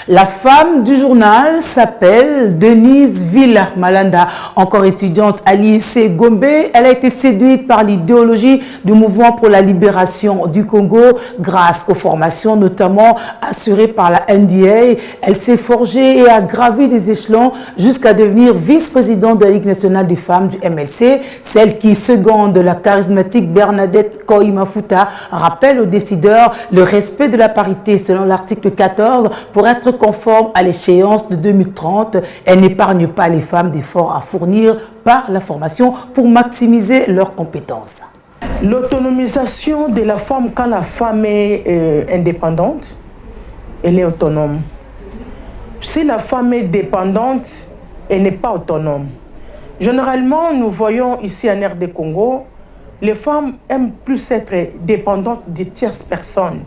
La femme du journal s'appelle Denise Villa-Malanda. Encore étudiante à l'IEC Gombe, elle a été séduite par l'idéologie du mouvement pour la libération du Congo grâce aux formations notamment assurées par la NDA. Elle s'est forgée et a gravi des échelons jusqu'à devenir vice-présidente de la Ligue nationale des femmes du MLC. Celle qui seconde la charismatique Bernadette Koïmafuta rappelle aux décideurs le respect de la parité selon l'article 14 pour être conforme à l'échéance de 2030. Elle n'épargne pas les femmes d'efforts à fournir par la formation pour maximiser leurs compétences. L'autonomisation de la femme, quand la femme est indépendante, elle est autonome. Si la femme est dépendante, elle n'est pas autonome. Généralement, nous voyons ici en RD Congo, les femmes aiment plus être dépendantes de tierces personnes.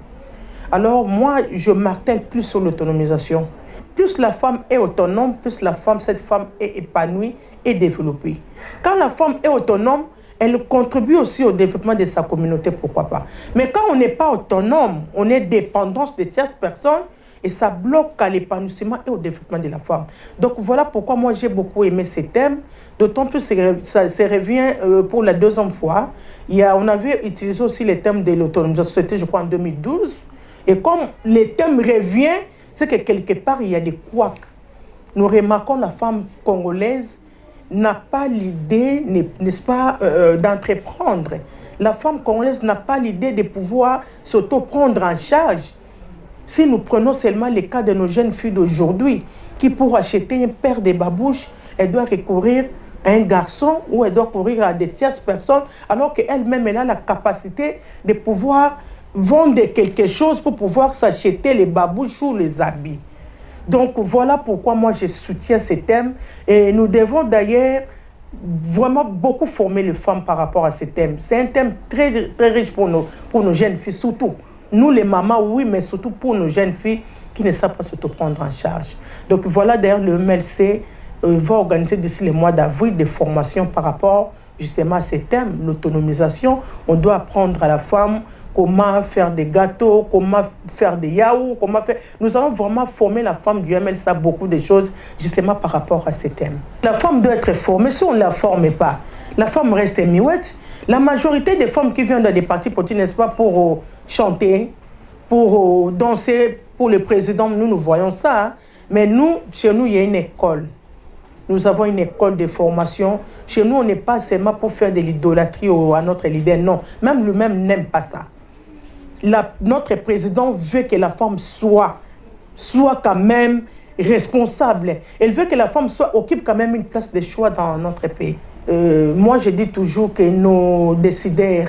Alors moi, je martèle plus sur l'autonomisation. Plus la femme est autonome, plus cette femme est épanouie et développée. Quand la femme est autonome, elle contribue aussi au développement de sa communauté, pourquoi pas. Mais quand on n'est pas autonome, on est dépendant de tierces personnes et ça bloque à l'épanouissement et au développement de la femme. Donc voilà pourquoi moi j'ai beaucoup aimé ces thèmes, d'autant plus que ça revient pour la deuxième fois. On avait utilisé aussi les thèmes de l'autonomisation, c'était je crois en 2012. Et comme les thèmes reviennent, c'est que quelque part il y a des couacs. Nous remarquons la femme congolaise n'a pas l'idée, n'est-ce pas, d'entreprendre. La femme congolaise n'a pas l'idée de pouvoir s'auto-prendre en charge. Si nous prenons seulement les cas de nos jeunes filles d'aujourd'hui, qui pour acheter une paire de babouches, elle doit recourir à un garçon ou elle doit courir à des tierces personnes, alors qu'elle-même, elle a la capacité de pouvoir vendre quelque chose pour pouvoir s'acheter les babouches ou les habits. Donc voilà pourquoi moi je soutiens ces thèmes et nous devons d'ailleurs vraiment beaucoup former les femmes par rapport à ces thèmes. C'est un thème très, très riche pour nos jeunes filles, surtout. Nous les mamans, oui, mais surtout pour nos jeunes filles qui ne savent pas se prendre en charge. Donc voilà d'ailleurs le MLC va organiser d'ici le mois d'avril des formations par rapport justement à ces thèmes. L'autonomisation, on doit apprendre à la femme comment faire des gâteaux, comment faire des yaourts, comment faire... Nous allons vraiment former la femme du MLC à beaucoup de choses, justement par rapport à ces thèmes. La femme doit être formée. Si on ne la forme pas, la femme reste miouette. La majorité des femmes qui viennent dans des partis politiques, n'est-ce pas, pour chanter, pour danser, pour le président, nous voyons ça. Hein. Mais nous, chez nous, il y a une école. Nous avons une école de formation. Chez nous, on n'est pas seulement pour faire de l'idolâtrie à notre leader. Non, même lui-même n'aime pas ça. Notre président veut que la femme soit quand même responsable. Elle veut que la femme occupe quand même une place de choix dans notre pays. Moi, je dis toujours que nos décideurs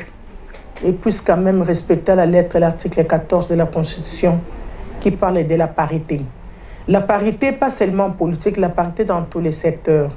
puissent quand même respecter la lettre de l'article 14 de la Constitution qui parle de la parité. La parité, pas seulement en politique, la parité dans tous les secteurs.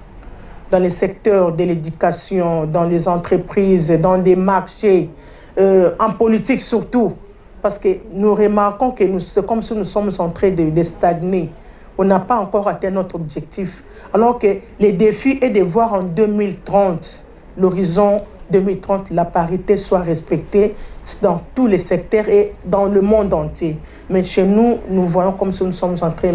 Dans les secteurs de l'éducation, dans les entreprises, dans des marchés, en politique surtout. Parce que nous remarquons que c'est comme si nous sommes en train de stagner. On n'a pas encore atteint notre objectif. Alors que le défi est de voir en 2030, l'horizon 2030, la parité soit respectée dans tous les secteurs et dans le monde entier. Mais chez nous, nous voyons comme si nous sommes en train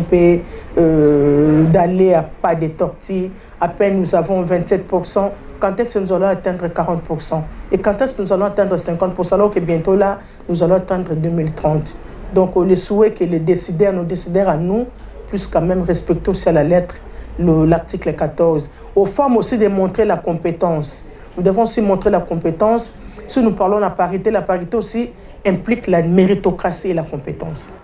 d'aller à pas de tortilles. À peine nous avons 27%. Quand est-ce que nous allons atteindre 40%? Et quand est-ce que nous allons atteindre 50%? Alors que bientôt là, nous allons atteindre 2030. Donc, on les souhaite que les décideurs, nos décideurs à nous, puissent quand même respecter aussi à la lettre l'article 14. Aux femmes aussi de montrer la compétence. Nous devons aussi montrer la compétence. Si nous parlons de la parité aussi implique la méritocratie et la compétence.